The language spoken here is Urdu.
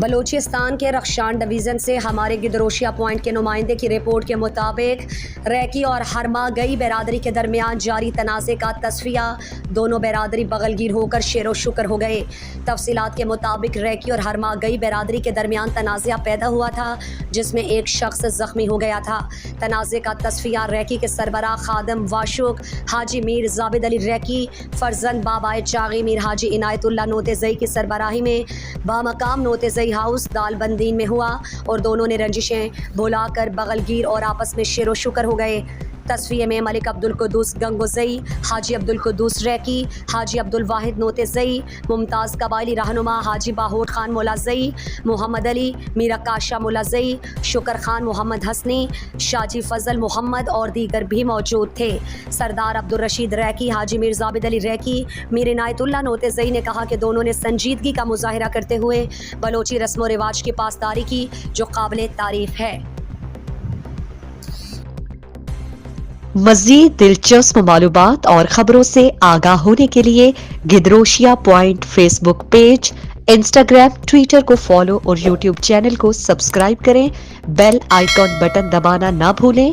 بلوچستان کے رخشان ڈویژن سے ہمارے گدروشیا پوائنٹ کے نمائندے کی رپورٹ کے مطابق ریکی اور ہرما گئی برادری کے درمیان جاری تنازع کا تصفیہ، دونوں برادری بغل گیر ہو کر شیر و شکر ہو گئے۔ تفصیلات کے مطابق ریکی اور ہرما گئی برادری کے درمیان تنازع پیدا ہوا تھا، جس میں ایک شخص زخمی ہو گیا تھا۔ تنازع کا تصفیہ ریکی کے سربراہ خادم واشق حاجی میر زابد علی ریکی فرزند بابائے چاغی میر حاجی عنایت اللہ نوتزئی کی سربراہی میں بامقام نوتزئی ہاؤس دال بندین میں ہوا، اور دونوں نے رنجشیں بھلا کر بغل گیر اور آپس میں شیر و شکر ہو گئے۔ تصفیے میں ملک عبدالقدوس گنگوزئی، حاجی عبدالقدوس ریکی، حاجی عبدالواحد نوتزئی، ممتاز قبائلی رہنما حاجی باہوٹ خان مولازئی، محمد علی میر کاشا مولازئی، شکر خان محمد حسنی، شاجی فضل محمد اور دیگر بھی موجود تھے۔ سردار عبدالرشید ریکی، حاجی میر زابد علی ریکی، میر عنایت اللہ نوتزئی نے کہا کہ دونوں نے سنجیدگی کا مظاہرہ کرتے ہوئے بلوچی رسم و رواج کی پاسداری کی، جو قابل تعریف ہے۔ مزید دلچسپ معلومات اور خبروں سے آگاہ ہونے کے لیے Gedrosia point Facebook page, Instagram, Twitter کو فالو اور یوٹیوب چینل کو سبسکرائب کریں۔ بیل آئیکن بٹن دبانا نہ بھولیں